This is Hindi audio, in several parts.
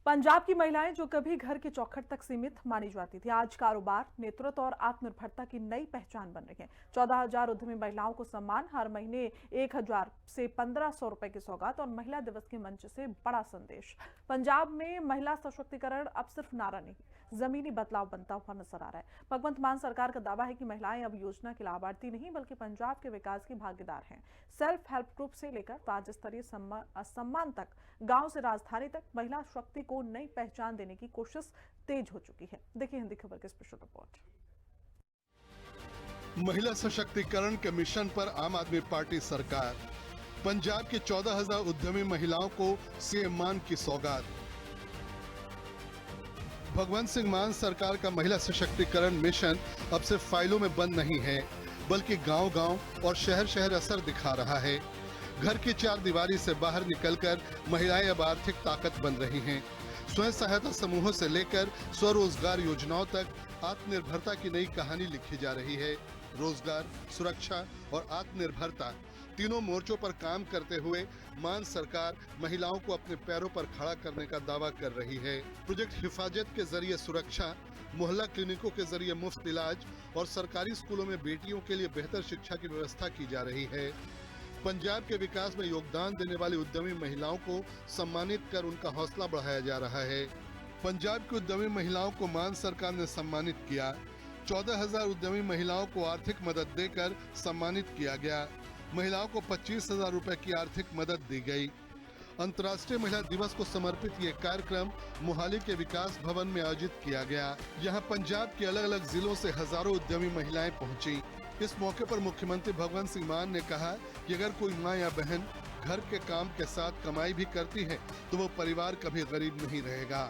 पंजाब की महिलाएं जो कभी घर के चौखट तक सीमित मानी जाती थी, आज कारोबार, नेतृत्व और आत्मनिर्भरता की नई पहचान बन रही हैं। 14,000 उद्यमी महिलाओं को सम्मान, हर महीने 1,000 से 1,500 रुपए की सौगात और महिला दिवस के मंच से बड़ा संदेश। पंजाब में महिला सशक्तिकरण अब सिर्फ नारा नहीं, जमीनी बदलाव बनता हुआ नजर आ रहा है। भगवंत मान सरकार का दावा है कि महिलाएं अब योजना की लाभार्थी नहीं बल्कि पंजाब के विकास की भागीदार हैं। सेल्फ हेल्प ग्रुप से लेकर राज्य स्तरीय सम्मान तक, गांव से राजधानी तक महिला शक्ति को नई पहचान देने की कोशिश तेज हो चुकी है। देखिए हिंदी खबर की स्पेशल रिपोर्ट। महिला सशक्तिकरण के मिशन पर आम आदमी पार्टी सरकार। पंजाब के 14,000 उद्यमी महिलाओं को सीएम मान की सौगात। भगवंत सिंह मान सरकार का महिला सशक्तिकरण मिशन अब सिर्फ फाइलों में बंद नहीं है, बल्कि गांव-गांव और शहर-शहर असर दिखा रहा है। घर की चार दीवारी से बाहर निकलकर महिलाएं अब आर्थिक ताकत बन रही हैं। स्वयं सहायता समूहों से लेकर स्वरोजगार योजनाओं तक आत्मनिर्भरता की नई कहानी लिखी जा रही है। रोजगार, सुरक्षा और आत्मनिर्भरता तीनों मोर्चों पर काम करते हुए मान सरकार महिलाओं को अपने पैरों पर खड़ा करने का दावा कर रही है। प्रोजेक्ट हिफाजत के जरिए सुरक्षा, मोहल्ला क्लिनिकों के जरिए मुफ्त इलाज और सरकारी स्कूलों में बेटियों के लिए बेहतर शिक्षा की व्यवस्था की जा रही है। पंजाब के विकास में योगदान देने वाली उद्यमी महिलाओं को सम्मानित कर उनका हौसला बढ़ाया जा रहा है। पंजाब की उद्यमी महिलाओं को मान सरकार ने सम्मानित किया। 14,000 उद्यमी महिलाओं को आर्थिक मदद देकर सम्मानित किया गया। महिलाओं को 25,000 रुपए की आर्थिक मदद दी गई। अंतर्राष्ट्रीय महिला दिवस को समर्पित ये कार्यक्रम मोहाली के विकास भवन में आयोजित किया गया। यहाँ पंजाब के अलग अलग जिलों से हजारों उद्यमी महिलाएं पहुंची। इस मौके पर मुख्यमंत्री भगवंत सिंह मान ने कहा कि अगर कोई मां या बहन घर के काम के साथ कमाई भी करती है तो वो परिवार कभी गरीब नहीं रहेगा।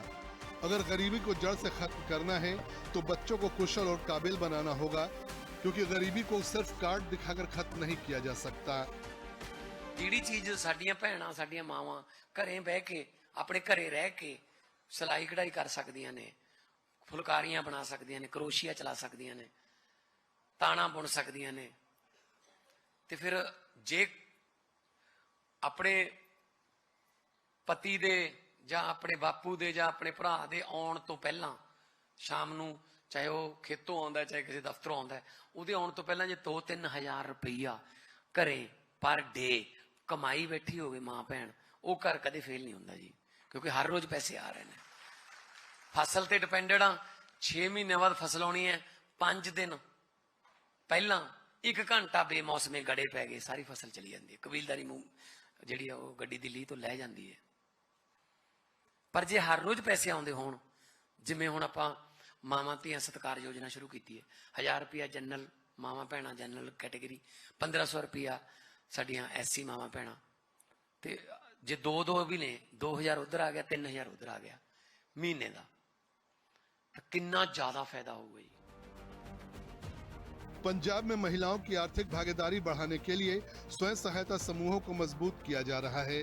अगर गरीबी को जड़ से खत्म करना है तो बच्चों को कुशल और काबिल बनाना होगा, क्योंकि गरीबी को सिर्फ कार्ड दिखाकर खत्म नहीं किया जा सकता। ਜਿਹੜੀ ਚੀਜ਼ ਸਾਡੀਆਂ ਭੈਣਾਂ ਸਾਡੀਆਂ ਮਾਵਾਂ ਘਰੇ ਬਹਿ ਕੇ ਆਪਣੇ ਘਰੇ ਰਹਿ ਕੇ ਸਿਲਾਈ ਕਢਾਈ ਕਰ ਸਕਦੀਆਂ ਨੇ, ਫੁਲਕਾਰੀਆਂ ਬਣਾ ਸਕਦੀਆਂ ਨੇ, ਕਰੋਸ਼ੀਆ ਚਲਾ ਸਕਦੀਆਂ ਨੇ, ਤਾਣਾ ਬੁਣ ਸਕਦੀਆਂ ਨੇ, ਤੇ ਫਿਰ ਜੇ ਆਪਣੇ ਪਤੀ ਦੇ ਜਾਂ ਆਪਣੇ ਬਾਪੂ ਦੇ ਜਾਂ ਆਪਣੇ ਭਰਾ ਦੇ ਆਉਣ ਤੋਂ ਪਹਿਲਾਂ ਸ਼ਾਮ ਨੂੰ ਚਾਹੇ ਉਹ ਖੇਤੋਂ ਆਉਂਦਾ ਚਾਹੇ ਕਿਸੇ ਦਫ਼ਤਰੋਂ ਆਉਂਦਾ, ਉਹਦੇ ਆਉਣ ਤੋਂ ਪਹਿਲਾਂ ਜੇ 2-3 ਹਜ਼ਾਰ ਰੁਪਈਆ ਘਰੇ ਪਰ ਡੇ ਕਮਾਈ ਬੈਠੀ ਹੋਵੇ ਮਾਂ ਭੈਣ, ਉਹ ਘਰ ਕਦੇ ਫੇਲ ਨਹੀਂ ਹੁੰਦਾ ਜੀ, ਕਿਉਂਕਿ ਹਰ ਰੋਜ਼ ਪੈਸੇ ਆ ਰਹੇ ਨੇ। ਫਸਲ ਤੇ ਡਿਪੈਂਡਡ ਆ, 6 ਮਹੀਨੇ ਬਾਅਦ ਫਸਲ ਆਉਣੀ ਹੈ, 5 ਦਿਨ ਪਹਿਲਾਂ 1 ਘੰਟਾ ਬੇਮੌਸਮੇ ਗੜੇ ਪੈ ਗਏ, ਸਾਰੀ ਫਸਲ ਚਲੀ ਜਾਂਦੀ ਹੈ। ਕਬੀਲਦਾਰੀ ਜਿਹੜੀ ਆ ਉਹ ਗੱਡੀ ਦਿੱਲੀ ਤੋਂ ਲੈ ਜਾਂਦੀ ਹੈ। ਪਰ ਜੇ ਹਰ ਰੋਜ਼ ਪੈਸੇ ਆਉਂਦੇ ਹੋਣ, ਜਿਵੇਂ ਹੁਣ ਆਪਾਂ ਮਾਵਾਂ ਧੀਆਂ ਸਤਿਕਾਰ ਯੋਜਨਾ ਸ਼ੁਰੂ ਕੀਤੀ ਹੈ, 1000 ਰੁਪਇਆ ਜਨਰਲ ਮਾਵਾਂ ਭੈਣਾਂ ਜਨਰਲ ਕੈਟੇਗਰੀ, 1500 ਰੁਪਇਆ ਸਾਡੀਆਂ ਐਸਸੀ ਮਾਵਾਂ ਭੈਣਾਂ, ਤੇ ਜੇ 2-2 ਵੀ ਨੇ 2000 ਉਧਰ ਆ ਗਿਆ, 3000 ਉਧਰ ਆ ਗਿਆ ਮਹੀਨੇ ਦਾ, ਤਾਂ ਕਿੰਨਾ ਜ਼ਿਆਦਾ फायदा होगा जी। पंजाब में महिलाओं की आर्थिक भागीदारी बढ़ाने के लिए स्वयं सहायता समूहों को मजबूत किया जा रहा है।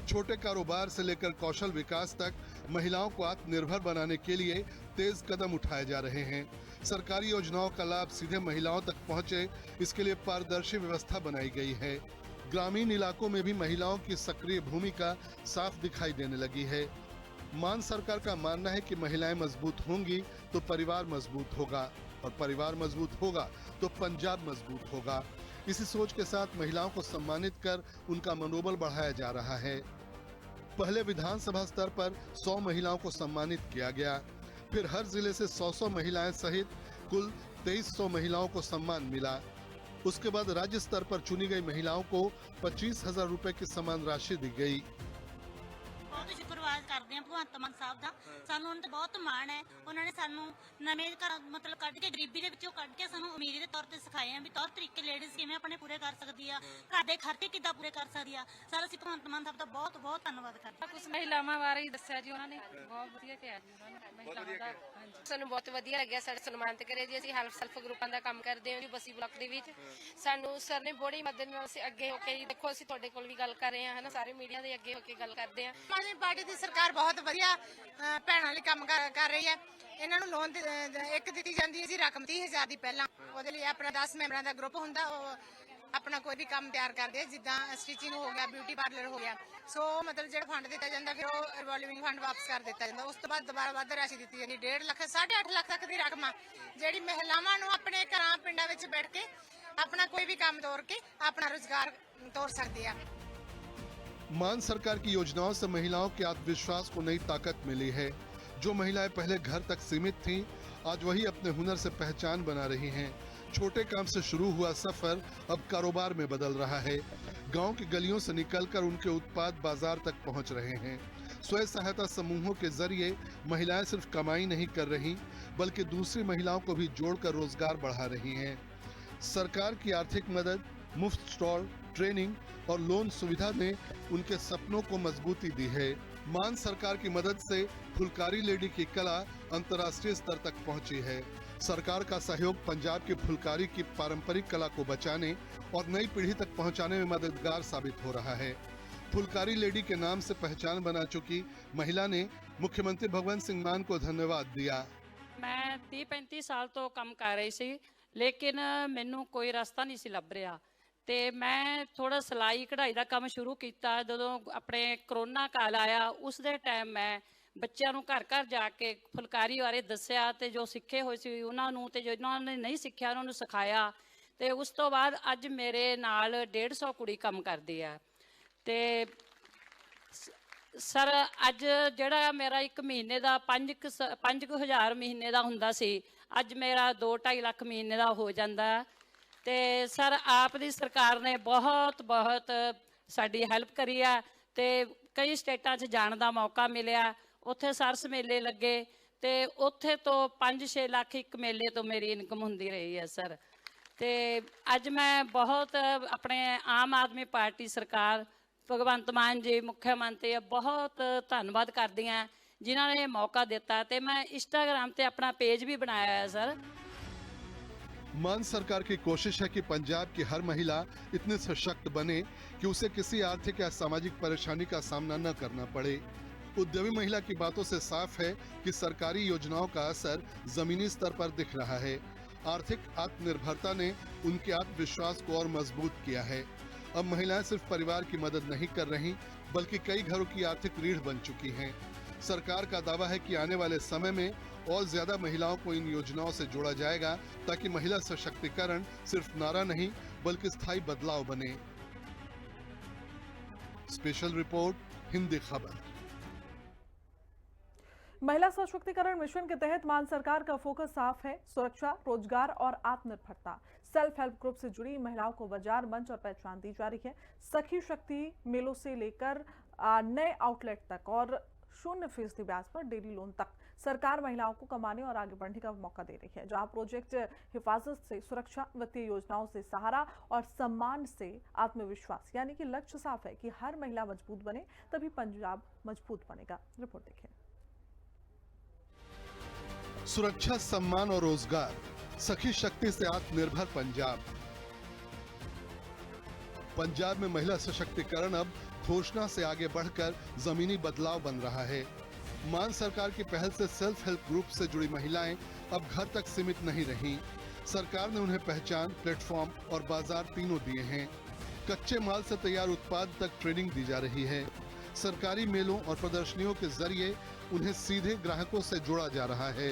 छोटे कारोबार से लेकर कौशल विकास तक महिलाओं को आत्मनिर्भर बनाने के लिए तेज कदम उठाए जा रहे हैं। सरकारी योजनाओं का लाभ सीधे महिलाओं तक पहुंचे, इसके लिए पारदर्शी व्यवस्था बनाई गई है। ग्रामीण इलाकों में भी महिलाओं की सक्रिय भूमिका साफ दिखाई देने लगी है। मान सरकार का मानना है कि महिलाएं मजबूत होंगी तो परिवार मजबूत होगा, और परिवार मजबूत होगा तो पंजाब मजबूत होगा। इसी सोच के साथ महिलाओं को सम्मानित कर उनका मनोबल बढ़ाया जा रहा है। पहले विधानसभा स्तर पर 100 महिलाओं को सम्मानित किया गया, फिर हर जिले से 100 महिलाएं सहित कुल 2300 महिलाओं को सम्मान मिला। उसके बाद राज्य स्तर पर चुनी गई महिलाओं को 25,000 रुपए की सम्मान राशि दी गई। बहुत शुक्रवार करते हैं भगवंत मान साहब का, सानू उन्हें बहुत माण है। उन्होंने सानू नवे घर मतलब कढ़ के गरीबी के विचों कढ़ के सानू अमीरी के तौर पर सिखाए हैं भी तौर तरीके लेडीज किवें अपने पूरे कर सकती है, घर के खर्चे किद्दां पूरे कर सकती है। सर असीं भगवंत मान साहब का बहुत बहुत धन्नवाद करते हैं। कुछ महिलावां बारे ही दस्सिया जी उन्होंने, बहुत वधिया कहा जी उन्होंने महिलावां दा। हां ਸਾਨੂੰ ਬਹੁਤ ਵਧੀਆ ਲੱਗਿਆ, ਸਾਡੇ ਸਨਮਾਨਿਤ ਕਰਿਆ ਜੀ। ਅਸੀਂ ਸੈਲਫ ਗਰੁੱਪਾਂ ਦਾ ਕੰਮ ਕਰਦੇ ਹਾਂ ਜੀ ਬਸੀ ਬਲਾਕ ਦੇ ਵਿੱਚ। ਸਾਨੂੰ ਸਰ ਨੇ ਬੜੀ ਮਦਦ ਨਾਲ ਅਸੀਂ ਅੱਗੇ ਹੋ ਕੇ ਜੀ ਦੇਖੋ ਅਸੀਂ ਤੁਹਾਡੇ ਕੋਲ ਵੀ ਗੱਲ ਕਰ ਰਹੇ ਹਾਂ, ਹਨਾ, ਸਾਰੇ ਮੀਡੀਆ ਦੇ ਅੱਗੇ ਹੋ ਕੇ ਗੱਲ ਕਰਦੇ ਹਾਂ। ਆਦਮੀ ਪਾਰਟੀ ਦੀ ਸਰਕਾਰ ਬਹੁਤ ਵਧੀਆ ਭੈਣਾਂ ਲਈ ਕੰਮ ਕਰ ਰਹੀ ਹੈ। ਇਹਨਾਂ ਨੂੰ ਲੋਨ ਇੱਕ ਦਿੱਤੀ ਜਾਂਦੀ ਹੈ ਜੀ ਰਕਮ 30,000 ਦੀ, ਪਹਿਲਾਂ ਉਹਦੇ ਲਈ ਆਪਣਾ 10 ਮੈਂਬਰਾਂ ਦਾ ਗਰੁੱਪ ਹੁੰਦਾ, ਆਪਣਾ ਕੋਈ ਵੀ ਕੰਮ ਤਿਆਰ ਕਰਦੇ ਆ, ਜਿੱਦਾਂ ਸਟਿਚਿੰਗ ਹੋ ਗਿਆ, ਬਿਊਟੀ ਪਾਰਲਰ ਹੋ ਗਿਆ। ਸੋ ਮਤਲਬ ਜਿਹੜਾ ਫੰਡ ਦਿੱਤਾ ਜਾਂਦਾ ਫਿਰ ਉਹ ਰਿਵੋਲਵਿੰਗ ਫੰਡ ਵਾਪਸ ਕਰ ਦਿੱਤਾ ਜਾਂਦਾ। ਉਸ ਤੋਂ ਬਾਅਦ ਦੁਬਾਰਾ ਵੱਧ ਰਾਸ਼ੀ ਦਿੱਤੀ ਜਾਂਦੀ, 1.5 ਲੱਖ 8.5 ਲੱਖ ਤੱਕ ਦੀ ਰਕਮ ਆ ਜਿਹੜੀ ਮਹਿਲਾਵਾਂ ਨੂੰ ਆਪਣੇ ਘਰਾਂ ਪਿੰਡਾਂ ਵਿੱਚ ਬੈਠ ਕੇ अपना कोई भी काम तोड़ के अपना रोजगार तोड़ सकती है। मान सरकार की योजनाओं से महिलाओं के आत्मविश्वास को नई ताकत मिली है। जो महिलाएं पहले घर तक सीमित थीं, आज वही अपने हुनर से पहचान बना रही हैं। छोटे काम से शुरू हुआ सफर अब कारोबार में बदल रहा है। गांव की गलियों से निकलकर उनके उत्पाद बाजार तक पहुंच रहे हैं। स्वयं सहायता समूहों के जरिए महिलाएं सिर्फ कमाई नहीं कर रही, बल्कि दूसरी महिलाओं को भी जोड़कर रोजगार बढ़ा रही हैं। सरकार की आर्थिक मदद, मुफ्त स्टॉल, ट्रेनिंग और लोन सुविधा ने उनके सपनों को मजबूती दी है। मान सरकार की मदद से फुलकारी लेडी की कला अंतर्राष्ट्रीय स्तर तक पहुंची है। सरकार का सहयोग पंजाब की फुलकारी की पारंपरिक कला को बचाने और नई पीढ़ी तक पहुंचाने में मददगार साबित हो रहा है। फुलकारी लेडी के नाम से पहचान बना चुकी महिला ने मुख्यमंत्री भगवंत सिंह मान को धन्यवाद दिया। मैं 30-35 साल तो काम कर रही सी, लेकिन मैनू कोई रास्ता नहीं सी लभ रहा। तो मैं थोड़ा सिलाई कढ़ाई का काम शुरू किया जदों अपने करोना काल आया। उस दे टाइम मैं बच्चों को घर घर जाके फुलकारी बारे दस्या ते जो सीखे हुए सी उन्होंने ते जो उन्होंने नहीं सीखा उन्होंने सिखाया। तो उस तो बाद अज मेरे नाल 150 कुड़ी काम करती है। तो सर अज जड़ा मेरा एक महीने का 5,000 महीने का हुंदा सी, अज मेरा 2-2.5 लाख महीने का हो जाता। तो सर आप दी सरकार ने बहुत बहुत साडी हैल्प करी है। तो कई स्टेटां च जाण दा मौका मिलिया, उत्थे सरस मेले लगे, तो उत्थे तो 5-6 लाख एक मेले तो मेरी इनकम हुंदी रही है सर। तो अज मैं बहुत अपने आम आदमी पार्टी सरकार भगवंत मान जी मुख्यमंत्री बहुत धन्नवाद करदी हां जिन्होंने मौका दिता। तो मैं इंस्टाग्राम ते अपना पेज भी बनाया है सर। मान सरकार की कोशिश है कि पंजाब की हर महिला इतनी सशक्त बने कि उसे किसी आर्थिक या सामाजिक परेशानी का सामना न करना पड़े। उद्यमी महिला की बातों से साफ है कि सरकारी योजनाओं का असर जमीनी स्तर पर दिख रहा है। आर्थिक आत्मनिर्भरता ने उनके आत्मविश्वास को और मजबूत किया है। अब महिलाएं सिर्फ परिवार की मदद नहीं कर रही, बल्कि कई घरों की आर्थिक रीढ़ बन चुकी हैं। सरकार का दावा है कि आने वाले समय में और ज्यादा महिलाओं को इन योजनाओं से जोड़ा जाएगा, ताकि महिला सशक्तिकरण सिर्फ नारा नहीं बल्कि स्थायी बदलाव बने। स्पेशल रिपोर्ट, हिंदी खबर। महिला सशक्तिकरण मिशन के तहत मान सरकार का फोकस साफ है, सुरक्षा, रोजगार और आत्मनिर्भरता। सेल्फ हेल्प ग्रुप से जुड़ी महिलाओं को बाजार मंच और पहचान दी जा रही है। सखी शक्ति मेलों से लेकर नए आउटलेट तक और 0% ब्याज पर डेली लोन तक सरकार महिलाओं को कमाने और आगे बढ़ने का मौका दे रही है। जहां प्रोजेक्ट हिफाजत से सुरक्षा, वित्तीय योजनाओं से सहारा और सम्मान से आत्मविश्वास, यानी कि लक्ष्य साफ है कि हर महिला मजबूत बने, तभी पंजाब मजबूत बनेगा। रिपोर्ट देखिए। सुरक्षा, सम्मान और रोजगार, सखी शक्ति से आत्मनिर्भर पंजाब। पंजाब में महिला सशक्तिकरण अब घोषणा से आगे बढ़कर जमीनी बदलाव बन रहा है। मान सरकार की पहल से सेल्फ हेल्प ग्रुप से जुड़ी महिलाएं अब घर तक सीमित नहीं रहीं। सरकार ने उन्हें पहचान, प्लेटफॉर्म और बाजार तीनों दिए हैं। कच्चे माल से तैयार उत्पाद तक ट्रेनिंग दी जा रही है। सरकारी मेलों और प्रदर्शनियों के जरिए उन्हें सीधे ग्राहकों से जोड़ा जा रहा है।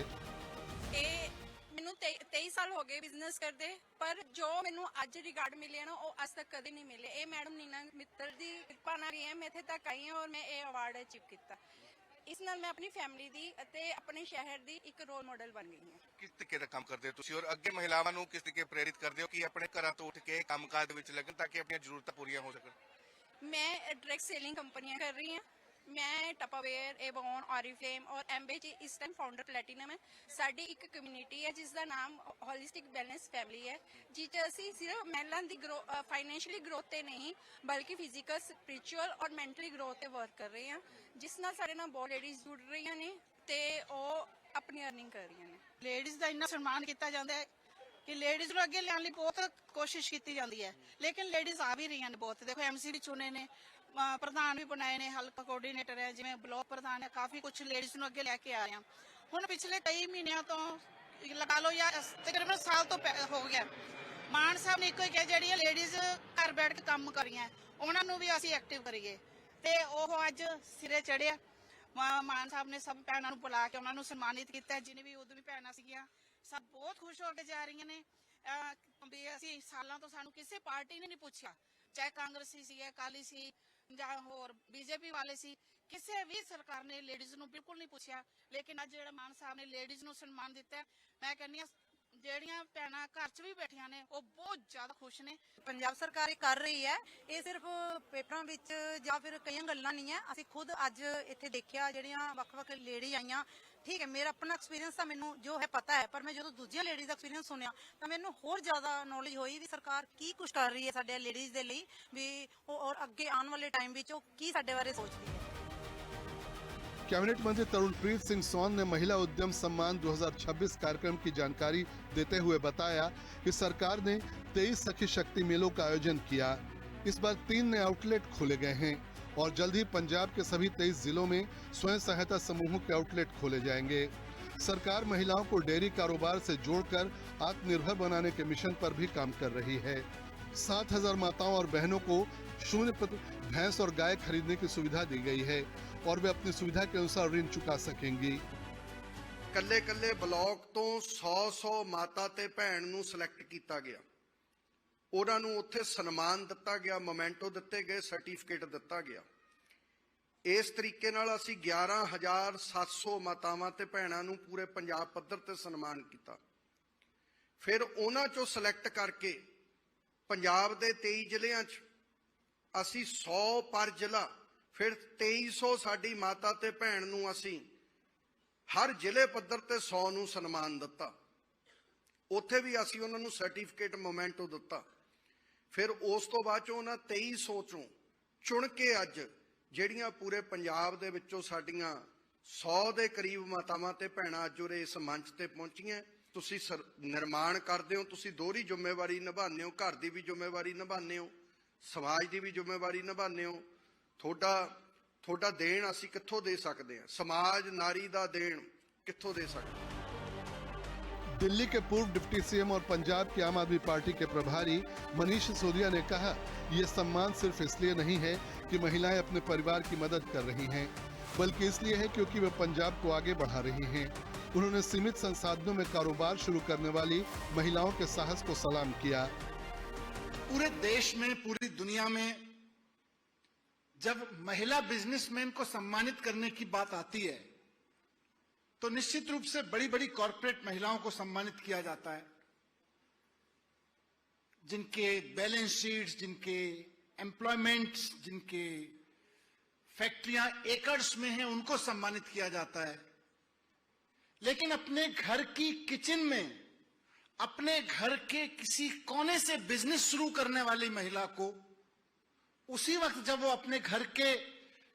23 साल हो गए बिजनेस करते, पर जो मैनू अज रिकार्ड मिले ना वो अज तक कभी नहीं मिले। ये मैडम नीना मित्तल दी कृपा नाल ही है मैं इत्थे तक आई हूं और मैं ये अवार्ड अचीव किया। इस नाल मैं अपनी फैमिली दी अते अपने शहर दी एक रोल मॉडल बन गई हूं। किस तरीके दा काम करदे हो तुसीं और अगे महिलावां नूं किस तरीके प्रेरित करदे हो कि अपने घरां तो उठ के कामकाज दे विच लगन ताकि अपनी जरूरतां पूरीआं हो सकन? मैं डायरेक्ट सेलिंग कंपनियां कर रही हूं। मैं टपावेयर, एवॉन, ऑरिफ्लेम और एम्बेजी इस टाइम फाउंडर प्लैटिनम है। साडी एक कम्युनिटी है जिसका नाम होलिस्टिक बैलेंस फैमिली है, जिस असीं सिर्फ महिलाओं की फाइनैशियली ग्रोथ ते नहीं बल्कि फिजिकल, स्पिरिचुअल और मैंटली ग्रोथ ते वर्क कर रहे हैं, जिस नाल साडे नाल बहुत लेडीज जुड़ रही ने ते ओह अपनी अर्निंग कर रही ने। लेडीज का इन्ना सम्मान किया जाता है कि लेडीज को अगे लियाने बहुत कोशिश की जाती है, लेकिन लेडीज आ भी रही हैं बहुत। देखो एमसीडी चुने ने, प्रधान भी बनाए ने, हल्का कोऑर्डिनेटर है, जिवें ब्लॉक प्रधान है, काफी कुछ लेडीज नूं अगे लैके आए हैं। हुण पिछले कई महीनों तो लगा लो या तकरीबन साल तो हो गया ਮਾਨ ਸਾਹਿਬ ਨੇ ਇੱਕੋ ਹੀ ਕਿਹਾ ਜਿਹੜੀਆਂ ਲੇਡੀਜ਼ ਘਰ ਬੈਠ ਕੇ ਕੰਮ ਕਰ ਰਹੀਆਂ ਉਹਨਾਂ ਨੂੰ ਵੀ ਅਸੀਂ ਐਕਟਿਵ ਕਰੀਏ ਤੇ ਉਹ ਅੱਜ ਸਿਰੇ ਚੜਿਆ। ਮਾਨ ਸਾਹਿਬ ਨੇ ਸਭ ਭੈਣਾਂ ਨੂੰ ਬੁਲਾ ਕੇ ਉਹਨਾਂ ਨੂੰ ਸਨਮਾਨਿਤ ਕੀਤਾ। ਜਿਨੇ ਵੀ ਉਦੋਂ ਵੀ ਭੈਣਾਂ ਸੀਗੀਆਂ ਸਭ ਬਹੁਤ ਖੁਸ਼ ਹੋ ਕੇ ਜਾ ਰਹੀਆਂ ਨੇ ਵੀ ਅਸੀਂ ਸਾਲਾਂ ਤੋਂ ਸਾਨੂੰ ਕਿਸੇ ਪਾਰਟੀ ਨੇ ਨਹੀਂ ਪੁੱਛਿਆ, ਚਾਹੇ ਕਾਂਗਰਸੀ ਸੀ, ਅਕਾਲੀ ਸੀ ਜਾਂ ਹੋਰ ਬੀਜੇਪੀ ਵਾਲੇ ਸੀ, ਕਿਸੇ ਵੀ ਸਰਕਾਰ ਨੇ ਲੇਡੀਜ਼ ਨੂੰ ਬਿਲਕੁਲ ਨਹੀਂ ਪੁੱਛਿਆ। ਲੇਕਿਨ ਅੱਜ ਜਿਹੜਾ ਮਾਨ ਸਾਹਿਬ ਨੇ ਲੇਡੀਜ਼ ਨੂੰ ਸਨਮਾਨ ਦਿੱਤਾ, ਮੈਂ ਕਹਿੰਦੀ ਹਾਂ ਜਿਹੜੀਆਂ ਭੈਣਾਂ ਘਰ 'ਚ ਵੀ ਬੈਠੀਆਂ ਨੇ ਉਹ ਬਹੁਤ ਜ਼ਿਆਦਾ ਖੁਸ਼ ਨੇ। ਪੰਜਾਬ ਸਰਕਾਰ ਇਹ ਕਰ ਰਹੀ ਹੈ, ਇਹ ਸਿਰਫ ਪੇਪਰਾਂ ਵਿੱਚ ਜਾਂ ਫਿਰ ਕਈਆਂ ਗੱਲਾਂ ਨਹੀਂ ਹੈ। ਅਸੀਂ ਖੁਦ ਅੱਜ ਇੱਥੇ ਦੇਖਿਆ ਜਿਹੜੀਆਂ ਵੱਖ-ਵੱਖ ਲੇਡੀ ਆਈਆਂ। ਠੀਕ ਹੈ, ਮੇਰਾ ਆਪਣਾ ਐਕਸਪੀਰੀਅੰਸ ਤਾਂ ਮੈਨੂੰ ਜੋ ਹੈ ਪਤਾ ਹੈ, ਪਰ ਮੈਂ ਜਦੋਂ ਦੂਜੀਆਂ ਲੇਡੀਜ਼ ਦਾ ਐਕਸਪੀਰੀਅੰਸ ਸੁਣਿਆ ਤਾਂ ਮੈਨੂੰ ਹੋਰ ਜ਼ਿਆਦਾ ਨੌਲੇਜ ਹੋਈ ਵੀ ਸਰਕਾਰ ਕੀ ਕੁਝ ਕਰ ਰਹੀ ਹੈ ਸਾਡੇ ਲੇਡੀਜ਼ ਦੇ ਲਈ ਵੀ ਔਰ ਅੱਗੇ ਆਉਣ ਵਾਲੇ ਟਾਈਮ ਵਿੱਚ ਉਹ ਕੀ ਸਾਡੇ ਬਾਰੇ ਸੋਚਦੀ ਹੈ। कैबिनेट मंत्री तरुणप्रीत सिंह सोन ने महिला उद्यम सम्मान 2026 कार्यक्रम की जानकारी देते हुए बताया कि सरकार ने 23 सखी शक्ति मेलों का आयोजन किया। इस बार 3 नए आउटलेट खोले गए हैं और जल्द ही पंजाब के सभी 23 जिलों में स्वयं सहायता समूहों के आउटलेट खोले जाएंगे। सरकार महिलाओं को डेयरी कारोबार से जोड़कर आत्मनिर्भर बनाने के मिशन पर भी काम कर रही है। 7,000 माताओं और बहनों को 0% भैंस और गाय खरीदने की सुविधा दी गई है और वे अपनी सुविधा के अनुसार ऋण चुका सकेंगी। ਕੱਲੇ ਕੱਲੇ ਬਲਾਕ ਤੋਂ 100 ਮਾਤਾ ਤੇ ਭੈਣ ਨੂੰ ਸਿਲੈਕਟ ਕੀਤਾ ਗਿਆ, ਉਹਨਾਂ ਨੂੰ ਉੱਥੇ ਸਨਮਾਨ ਦਿੱਤਾ ਗਿਆ, ਮੋਮੈਂਟੋ ਦਿੱਤੇ ਗਏ, ਸਰਟੀਫਿਕੇਟ ਦਿੱਤਾ ਗਿਆ। ਇਸ ਤਰੀਕੇ ਨਾਲ ਅਸੀਂ 11,700 ਮਾਤਾਵਾਂ ਤੇ ਭੈਣਾਂ ਨੂੰ ਪੂਰੇ ਪੰਜਾਬ ਪੱਧਰ ਤੇ ਸਨਮਾਨ ਕੀਤਾ। ਫਿਰ ਉਹਨਾਂ ਚੋਂ ਸਿਲੈਕਟ ਕਰਕੇ ਪੰਜਾਬ ਦੇ 23 ਜ਼ਿਲ੍ਹਿਆਂ 'ਚ ਅਸੀਂ 100 ਪਰ ਜ਼ਿਲ੍ਹਾ, ਫਿਰ 2300 ਸਾਡੀ ਮਾਤਾ ਤੇ ਭੈਣ ਨੂੰ ਅਸੀਂ ਹਰ ਜ਼ਿਲ੍ਹੇ ਪੱਧਰ ਤੇ 100 ਨੂੰ ਸਨਮਾਨ ਦਿੱਤਾ। ਉੱਥੇ ਵੀ ਅਸੀਂ ਉਹਨਾਂ ਨੂੰ ਸਰਟੀਫਿਕੇਟ ਮੋਮੈਂਟੋ ਦਿੱਤਾ। ਫਿਰ ਉਸ ਤੋਂ ਬਾਅਦ 'ਚ ਉਹਨਾਂ 2300 ਚੋਂ ਚੁਣ ਕੇ ਅੱਜ ਜਿਹੜੀਆਂ ਪੂਰੇ ਪੰਜਾਬ ਦੇ ਵਿੱਚੋਂ ਸਾਡੀਆਂ 100 ਦੇ ਕਰੀਬ ਮਾਤਾਵਾਂ ਤੇ ਭੈਣਾਂ ਅੱਜ ਉਰੇ ਇਸ ਮੰਚ ਤੇ ਪਹੁੰਚੀਆਂ। ਤੁਸੀਂ ਨਿਰਮਾਣ ਕਰਦੇ ਹੋ, ਤੁਸੀਂ ਦੋਹਰੀ ਜ਼ਿੰਮੇਵਾਰੀ ਨਿਭਾਉਂਦੇ ਹੋ, ਘਰ ਦੀ ਵੀ ਜ਼ਿੰਮੇਵਾਰੀ ਨਿਭਾਉਂਦੇ ਹੋ, ਸਮਾਜ ਦੀ ਵੀ ਜ਼ਿੰਮੇਵਾਰੀ ਨਿਭਾਉਂਦੇ ਹੋ। ਤੁਹਾਡਾ ਦੇਣ ਅਸੀਂ ਕਿੱਥੋਂ ਦੇ ਸਕਦੇ ਹਾਂ, ਸਮਾਜ ਨਾਰੀ ਦਾ ਦੇਣ ਕਿੱਥੋਂ ਦੇ ਸਕਦੇ ਹਾਂ। दिल्ली के पूर्व डिप्टी सीएम और पंजाब की आम आदमी पार्टी के प्रभारी मनीष सिसोदिया ने कहा, ये सम्मान सिर्फ इसलिए नहीं है कि महिलाएं अपने परिवार की मदद कर रही हैं, बल्कि इसलिए है क्योंकि वे पंजाब को आगे बढ़ा रही हैं। उन्होंने सीमित संसाधनों में कारोबार शुरू करने वाली महिलाओं के साहस को सलाम किया। पूरे देश में, पूरी दुनिया में जब महिला बिजनेसमैन को सम्मानित करने की बात आती है तो निश्चित रूप से बड़ी बड़ी कॉरपोरेट महिलाओं को सम्मानित किया जाता है, जिनके बैलेंस शीट्स, जिनके एम्प्लॉयमेंट्स, जिनके फैक्ट्रियां एकर्स में हैं, उनको सम्मानित किया जाता है। लेकिन अपने घर की किचन में, अपने घर के किसी कोने से बिजनेस शुरू करने वाली महिला को उसी वक्त जब वो अपने घर के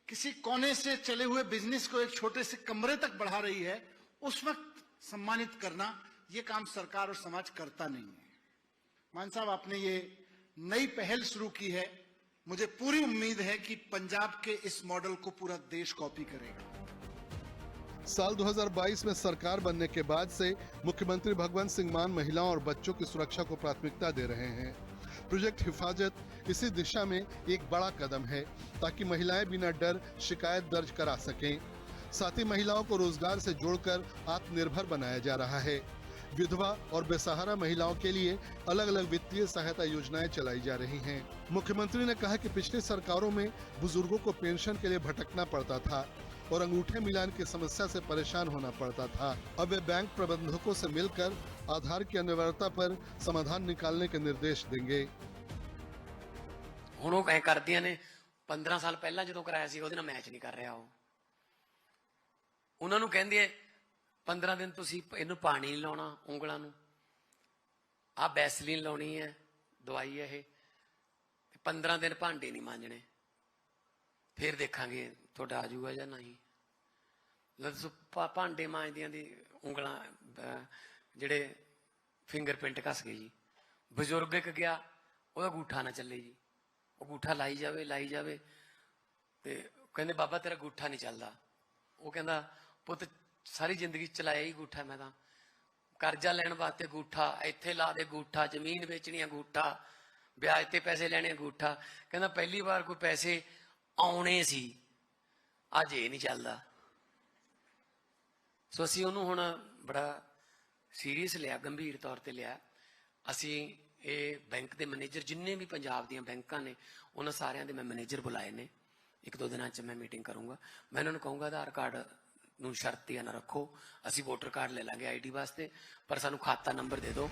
किसी कोने से चले हुए बिजनेस को एक छोटे से कमरे तक बढ़ा रही है, उस वक्त सम्मानित करना, ये काम सरकार और समाज करता नहीं है। मान साहब, आपने ये नई पहल शुरू की है, मुझे पूरी उम्मीद है कि पंजाब के इस मॉडल को पूरा देश कॉपी करेगा। साल 2022 में सरकार बनने के बाद से मुख्यमंत्री भगवंत सिंह मान महिलाओं और बच्चों की सुरक्षा को प्राथमिकता दे रहे हैं। प्रोजेक्ट हिफाजत इसी दिशा में एक बड़ा कदम है ताकि महिलाएं बिना डर शिकायत दर्ज करा सकें। साथ ही महिलाओं को रोजगार से जोड़कर आत्मनिर्भर बनाया जा रहा है। विधवा और बेसहारा महिलाओं के लिए अलग अलग वित्तीय सहायता योजनाएं चलाई जा रही हैं। मुख्यमंत्री ने कहा कि पिछली सरकारों में बुजुर्गों को पेंशन के लिए भटकना पड़ता था और अंगूठे मिलान की समस्या से परेशान होना पड़ता था। अब वे बैंक प्रबंधकों से मिलकर आधार की अनिवार्यता पर समाधान निकालने के निर्देश देंगे। ਹੁਣ ਉਹ ਕਹੇ ਕਰਦੀਆਂ ਨੇ 15 ਸਾਲ ਪਹਿਲਾਂ ਜਦੋਂ ਕਰਾਇਆ ਸੀ ਉਹਦੇ ਨਾਲ ਮੈਚ ਨਹੀਂ ਕਰ ਰਿਹਾ। ਉਹਨਾਂ ਨੂੰ ਕਹਿੰਦੇ 15 ਦਿਨ ਤੁਸੀਂ ਇਹਨੂੰ ਪਾਣੀ ਨਹੀਂ ਲਾਉਣਾ, ਉਂਗਲਾਂ ਨੂੰ ਆ ਵੈਸਲੀਨ ਲਾਉਣੀ ਹੈ, ਦਵਾਈ ਹੈ ਇਹ, 15 ਦਿਨ ਭਾਂਡੇ ਨਹੀਂ ਮਾਂਜਣੇ, ਫਿਰ ਦੇਖਾਂਗੇ ਤੁਹਾਡਾ ਆ ਜਾਊਗਾ ਜਾਂ ਨਹੀਂ। ਲੱਸੂ ਭਾਂਡੇ ਮਾਂਜਦੀਆਂ ਦੀ ਉਂਗਲਾਂ ਜਿਹੜੇ ਫਿੰਗਰਪ੍ਰਿੰਟ ਘਸ ਗਏ ਜੀ। ਬਜ਼ੁਰਗ ਇੱਕ ਗਿਆ, ਉਹਦਾ ਅੰਗੂਠਾ ਨਾ ਚੱਲੇ ਜੀ, ਉਹ ਅੰਗੂਠਾ ਲਾਈ ਜਾਵੇ ਤੇ ਕਹਿੰਦੇ ਬਾਬਾ ਤੇਰਾ ਅੰਗੂਠਾ ਨਹੀਂ ਚੱਲਦਾ। ਉਹ ਕਹਿੰਦਾ ਪੁੱਤ ਸਾਰੀ ਜ਼ਿੰਦਗੀ ਚਲਾਇਆ ਹੀ ਅੰਗੂਠਾ, ਮੈਂ ਤਾਂ ਕਰਜ਼ਾ ਲੈਣ ਵਾਸਤੇ ਅੰਗੂਠਾ, ਇੱਥੇ ਲਾ ਦੇ ਅੰਗੂਠਾ, ਜ਼ਮੀਨ ਵੇਚਣੀ ਅੰਗੂਠਾ, ਵਿਆਜ ਤੇ ਪੈਸੇ ਲੈਣੇ ਅੰਗੂਠਾ। ਕਹਿੰਦਾ ਪਹਿਲੀ ਵਾਰ ਕੋਈ ਪੈਸੇ ਆਉਣੇ ਸੀ, ਅੱਜ ਇਹ ਨਹੀਂ ਚੱਲਦਾ। ਸੋ ਅਸੀਂ ਉਹਨੂੰ ਹੁਣ ਬੜਾ ਸੀਰੀਅਸ ਲਿਆ, ਗੰਭੀਰ ਤੌਰ ਤੇ ਲਿਆ। ਅਸੀਂ ਇਹ ਬੈਂਕ ਦੇ ਮੈਨੇਜਰ ਜਿੰਨੇ ਵੀ ਪੰਜਾਬ ਦੀਆਂ ਬੈਂਕਾਂ ਨੇ ਉਹਨਾਂ ਸਾਰਿਆਂ ਦੇ ਮੈਂ ਮੈਨੇਜਰ ਬੁਲਾਏ ਨੇ। ਇੱਕ ਦੋ ਦਿਨਾਂ 'ਚ ਮੈਂ ਮੀਟਿੰਗ ਕਰੂੰਗਾ। ਮੈਂ ਉਹਨਾਂ ਨੂੰ ਕਹੂੰਗਾ ਆਧਾਰ ਕਾਰਡ ਨੂੰ ਸ਼ਰਤੀਆਂ ਨਾ ਰੱਖੋ, ਅਸੀਂ वोटर कार्ड ले लांगे आईडी वास्ते, पर सानू खाता नंबर दे दो।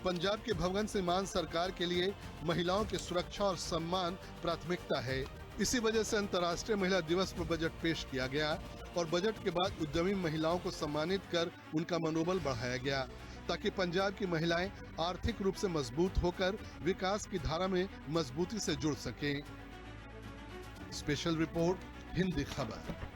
पंजाब के भवन सिमान सरकार के लिए महिलाओं की सुरक्षा और सम्मान प्राथमिकता है। इसी वजह से अंतर्राष्ट्रीय महिला दिवस पर बजट पेश किया गया और बजट के बाद उद्यमी महिलाओं को सम्मानित कर उनका मनोबल बढ़ाया गया, ताकि पंजाब की महिलाएं आर्थिक रूप से मजबूत होकर विकास की धारा में मजबूती से जुड़ सकें। स्पेशल रिपोर्ट, हिंदी खबर।